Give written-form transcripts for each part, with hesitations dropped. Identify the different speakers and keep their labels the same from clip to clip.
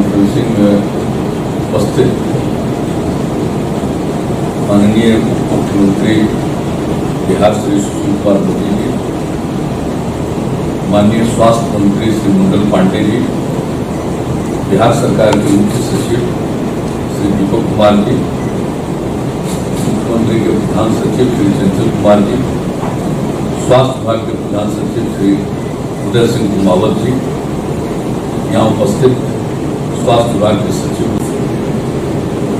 Speaker 1: Conferencing में उपस्थित माननीय मुख्यमंत्री बिहार श्री सुशील कुमार मोदी जी, माननीय स्वास्थ्य मंत्री श्री मंगल पांडे जी, बिहार सरकार के मुख्य सचिव श्री दीपक कुमार जी, मुख्यमंत्री के प्रधान सचिव श्री चंचल कुमार जी, स्वास्थ्य विभाग के प्रधान सचिव श्री उदय सिंह कुमावत जी, यहाँ उपस्थित स्वास्थ्य विभाग के सचिव,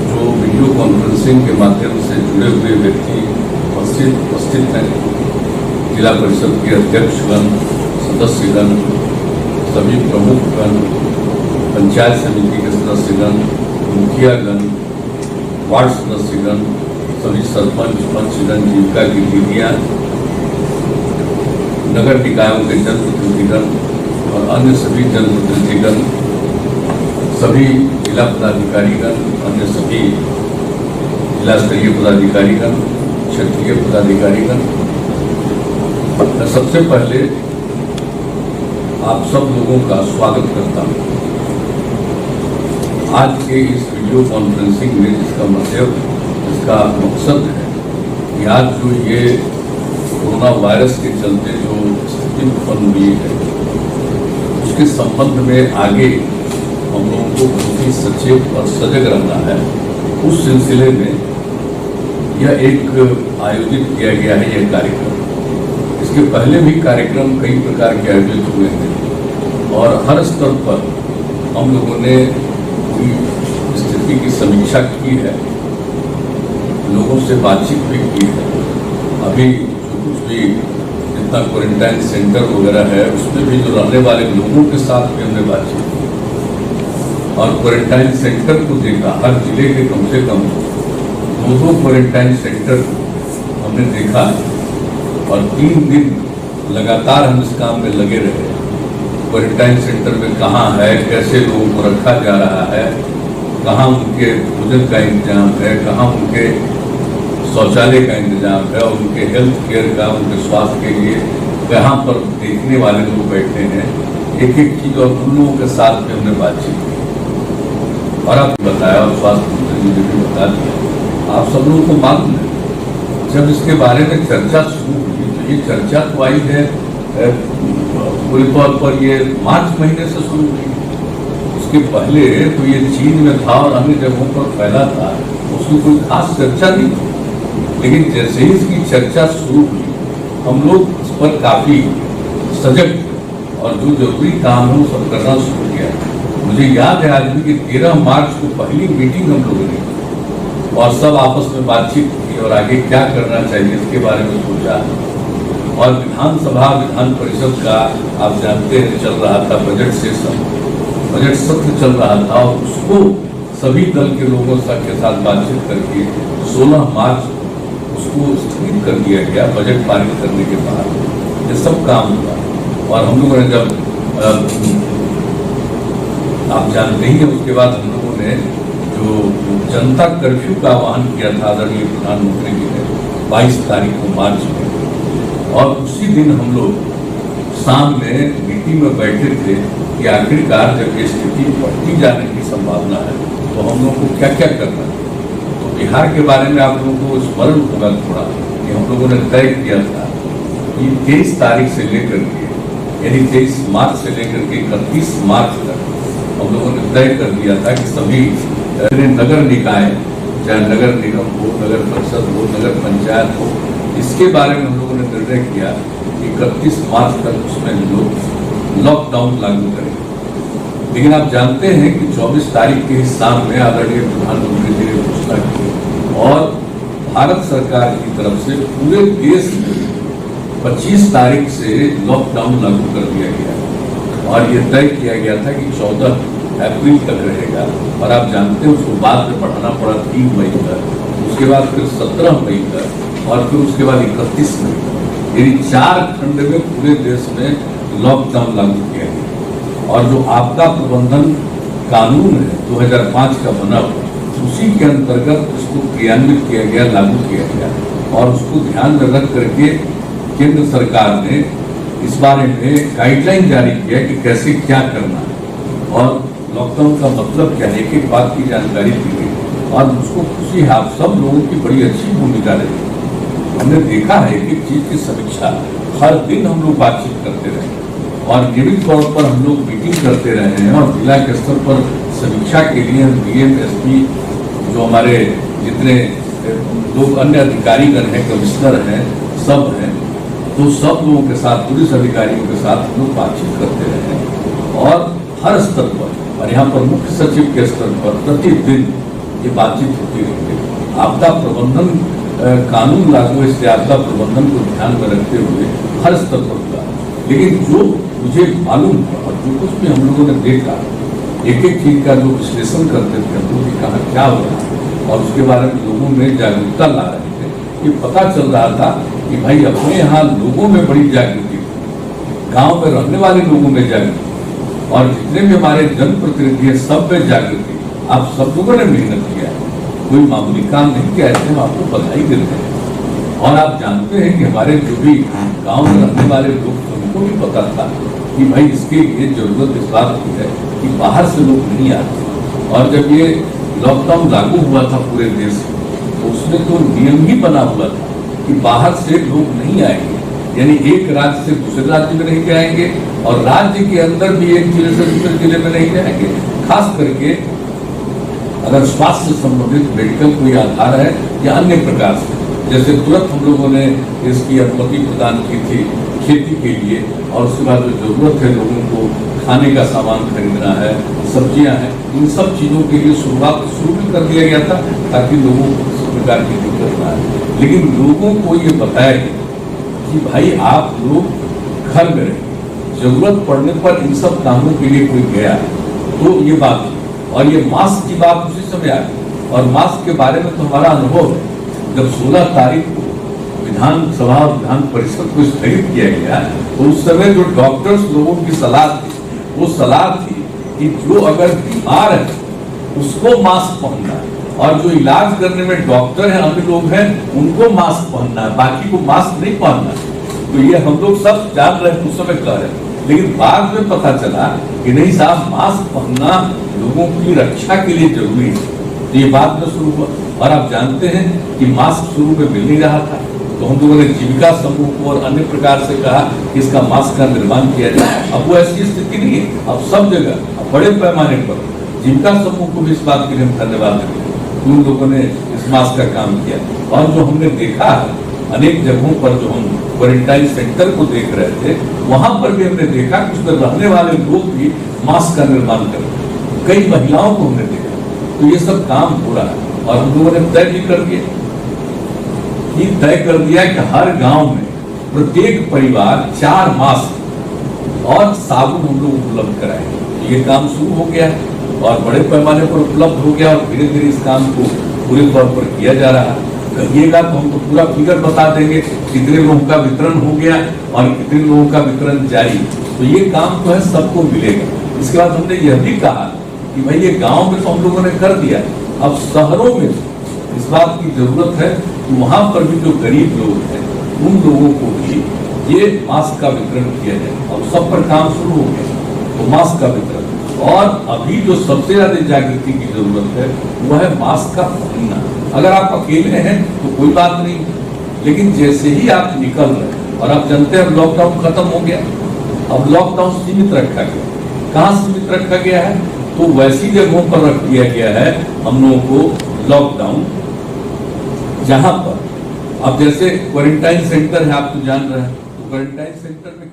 Speaker 1: जो वीडियो कॉन्फ्रेंसिंग के माध्यम से जुड़े हुए व्यक्ति उपस्थित हैं, जिला परिषद के अध्यक्षगण, सदस्यगण, सभी प्रमुखगण, पंचायत समिति के सदस्यगण, मुखियागण, वार्ड सदस्यगण, सभी सरपंच पंचगण, जीविका की दीदियाँ, नगर निकायों के जनप्रतिनिधिगण और अन्य सभी जनप्रतिनिधिगण, सभी जिला पदाधिकारीगण, अन्य सभी जिला स्तरीय पदाधिकारीगण, क्षेत्रीय पदाधिकारीगण, मैं सबसे पहले आप सब लोगों का स्वागत करता हूँ आज के इस वीडियो कॉन्फ्रेंसिंग में, जिसका मकसद है कि आज जो ये कोरोना वायरस के चलते जो स्थिति उत्पन्न हुई है, उसके संबंध में आगे हम लोगों को बहुत ही सचेत और सजग रहना है। उस सिलसिले में यह एक आयोजित किया गया है यह कार्यक्रम। इसके पहले भी कार्यक्रम कई प्रकार के आयोजित हुए हैं और हर स्तर पर हम लोगों ने स्थिति की समीक्षा की है, लोगों से बातचीत भी की है। अभी कुछ भी जितना क्वारंटाइन सेंटर वगैरह है, उसमें भी जो रहने वाले लोगों के साथ भी हमने बातचीत की और क्वारंटाइन सेंटर को देखा। हर जिले के कम से कम 2 क्वारंटाइन सेंटर हमने देखा और 3 दिन लगातार हम इस काम में लगे रहे। क्वारंटाइन सेंटर में कहाँ है, कैसे लोगों को रखा जा रहा है, कहाँ उनके भोजन का इंतजाम है, कहाँ उनके शौचालय का इंतजाम है और उनके हेल्थ केयर का, उनके स्वास्थ्य के लिए कहाँ पर देखने वाले लोग बैठे हैं, एक एक चीज़ और उन लोगों के साथ में हमने बातचीत की और आपको बताया और स्वास्थ्य मंत्री जी ने भी बता दिया। आप सब लोगों को मालूम है, जब इसके बारे में चर्चा शुरू हुई तो ये चर्चा तो आई है पूरे तौर पर ये मार्च महीने से शुरू हुई। उसके पहले तो ये चीन में था और अन्य जगहों पर फैला था, उसकी कोई खास चर्चा नहीं थी। लेकिन जैसे ही इसकी चर्चा शुरू हुई, हम लोग इस पर काफ़ी सजग और जो जरूरी काम है वो सब करना शुरू किया। मुझे याद है आज भी कि 13 मार्च को पहली मीटिंग हम लोगों ने की और सब आपस में बातचीत की और आगे क्या करना चाहिए इसके बारे में सोचा। और विधानसभा विधान परिषद का आप जानते हैं चल रहा था बजट सेशन, बजट सत्र चल रहा था और उसको सभी दल के लोगों के साथ बातचीत करके 16 मार्च उसको स्थगित कर दिया गया बजट पारित करने के बाद। ये सब काम हुआ और हम लोगों ने जब आप जानते ही हैं, उसके बाद हम लोगों ने जो जनता कर्फ्यू का आह्वान किया था आदरणीय प्रधानमंत्री जी ने 22 तारीख को मार्च में, और उसी दिन हम लोग शाम में मीटिंग में बैठे थे कि आखिरकार जब ये स्थिति बढ़ती जाने की संभावना है तो हम लोग को क्या क्या करना है। तो बिहार के बारे में आप लोगों को स्मरण होगा थोड़ा कि हम लोगों ने तय किया था कि 23 तारीख से लेकर के, यानी 23 मार्च से लेकर के 31 मार्च तक हम लोगों ने तय कर दिया था कि सभी नगर निकाय, चाहे नगर निगम हो, नगर परिषद हो, नगर पंचायत हो, इसके बारे में हम लोगों ने निर्णय किया कि 31 मार्च तक उसमें लोग लॉकडाउन लागू करेंगे। लेकिन आप जानते हैं कि 24 तारीख के शाम में आदरणीय प्रधानमंत्री जी ने घोषणा की और भारत सरकार की तरफ से पूरे देश में 25 तारीख से लॉकडाउन लागू कर दिया गया और ये तय किया गया था कि 14 अप्रैल तक रहेगा। और आप जानते हैं उसको बाद में बढ़ाना पड़ा 3 मई तक, उसके बाद फिर 17 मई तक और फिर उसके बाद 31 मई तक, यानी 4 खंड में पूरे देश में लॉकडाउन लागू किया गया। और जो आपदा प्रबंधन कानून है 2005 का बना हुआ, उसी के अंतर्गत उसको क्रियान्वित किया गया, लागू किया गया और उसको ध्यान में रख करके केंद्र सरकार ने इस बारे में गाइडलाइन जारी किया कि कैसे क्या करना है। और लॉकडाउन का मतलब क्या है, एक एक बात की जानकारी दी गई और मुझको खुशी है आप सब लोगों की बड़ी अच्छी भूमिका रही। हमने देखा है एक एक चीज की समीक्षा, हर दिन हम लोग बातचीत करते रहे और नियमित तौर पर हम लोग मीटिंग करते रहे हैं और जिला के स्तर पर समीक्षा के लिए डीएम एसपी जो हमारे जितने लोग अन्य अधिकारीगण हैं, कमिश्नर हैं, सब हैं, तो सब लोगों के साथ, पुलिस अधिकारियों के साथ हम लोग बातचीत करते रहे हैं और हर स्तर पर और यहाँ पर मुख्य सचिव के स्तर पर प्रतिदिन ये बातचीत होती रहती है। आपदा प्रबंधन कानून लागू है, इसलिए आपदा प्रबंधन को ध्यान में रखते हुए हर स्तर पर हुआ। लेकिन जो मुझे मालूम हुआ और जो कुछ भी हम लोगों ने देखा, एक एक चीज का जो विश्लेषण करते थे हम लोग कि कहाँ क्या हो रहा है और उसके बारे में लोगों में जागरूकता ला रहे थे। ये पता चल रहा था कि भाई अपने यहाँ लोगों में बड़ी जागृति, गांव में रहने वाले लोगों में जागृति और जितने भी हमारे जनप्रतिनिधि हैं सब में जागृति। आप सब लोगों ने मेहनत किया है, कोई मामूली काम नहीं किया है, हम आपको बधाई देते हैं। और आप जानते हैं कि हमारे जो भी गांव में रहने वाले लोग थे उनको भी पता था कि भाई इसके लिए जरूरत इस बात की है कि बाहर से लोग नहीं आते। और जब ये लॉकडाउन लागू हुआ था पूरे देश में तो उसमें तो नियम ही बना हुआ था कि बाहर से लोग नहीं आएंगे, यानी एक राज्य से दूसरे राज्य में नहीं जाएंगे और राज्य के अंदर भी एक जिले से दूसरे जिले में नहीं जाएंगे। खास करके अगर स्वास्थ्य से संबंधित मेडिकल कोई आधार है या अन्य प्रकार से, जैसे तुरंत हम लोगों ने इसकी अनुमति प्रदान की थी खेती के लिए और उसके बाद जो जरूरत है लोगों को खाने का सामान खरीदना है, सब्जियां हैं, इन सब चीज़ों के लिए शुरुआत शुरू भी कर दिया गया था ताकि लोगों को किसी प्रकार की दिक्कत ना आए। लेकिन लोगों को ये बताया गया कि भाई आप लोग घर में रहें, जरूरत पड़ने पर इन सब कामों के लिए कोई गया तो ये बात है। और ये मास्क की बात उसी समय आ गई और मास्क के बारे में तो हमारा अनुभव है, जब 16 तारीख को विधानसभा और विधान परिषद को स्थगित किया गया तो उस समय जो डॉक्टर्स लोगों की सलाह थी वो सलाह थी कि जो अगर बीमार है उसको मास्क पहनना है और जो इलाज करने में डॉक्टर हैं, अन्य लोग हैं, उनको मास्क पहनना है, बाकी को मास्क नहीं पहनना है। तो ये हम लोग सब जान रहे हैं, उस समय कह रहे हैं, लेकिन बाद में पता चला कि नहीं साहब, मास्क पहनना लोगों की रक्षा के लिए जरूरी है। तो ये बात में शुरू हुआ और आप जानते हैं कि मास्क शुरू में मिल नहीं रहा था तो हम लोगों ने जीविका समूह को और अन्य प्रकार से कहा कि इसका मास्क का निर्माण किया जाए। अब वो ऐसी स्थिति नहीं है, अब सब जगह अब बड़े पैमाने पर जीविका समूह को भी इस बात के लिए हम धन्यवाद देते हैं, उन लोगों ने इस मास्क का काम किया। और जो हमने देखा है अनेक जगहों पर, जो हम क्वारंटाइन सेंटर को देख रहे थे वहां पर भी हमने देखा कि उसमें रहने वाले लोग भी मास्क का निर्माण कर रहे हैं, कई महिलाओं को हमने देखा। तो ये सब काम हो रहा है और हम लोगों ने तय भी कर दिया कि हर गांव में प्रत्येक परिवार 4 मास्क और साबुन हम लोग उपलब्ध कराएंगे। ये काम शुरू हो गया और बड़े पैमाने पर उपलब्ध हो गया और धीरे धीरे इस काम को पूरे तौर पर किया जा रहा है। कहिएगा तो हमको पूरा फिगर बता देंगे कितने लोगों का वितरण हो गया और कितने लोगों का वितरण जारी। तो ये काम तो है सबको मिलेगा। इसके बाद हमने यह भी कहा कि भाई ये गांव में तो हम लोगों ने कर दिया, अब शहरों में इस बात की जरूरत है कि वहां पर भी जो गरीब लोग हैं उन लोगों को भी ये मास्क का वितरण किया जाए और सब पर काम शुरू हो गया। तो मास्क का वितरण, और अभी जो सबसे ज्यादा जागृति की जरूरत है वो है मास्क का पहनना। अगर आप अकेले हैं तो कोई बात नहीं, लेकिन जैसे ही आप निकल रहे हैं और आप जानते हैं लॉकडाउन खत्म हो गया, अब लॉकडाउन सीमित रखा गया। कहाँ सीमित रखा गया है? तो वैसी जगहों पर रख दिया गया है हम लोगों को लॉकडाउन जहां पर अब जैसे क्वारंटाइन सेंटर है, आप तो जान रहे हैं, तो क्वारंटाइन सेंटर में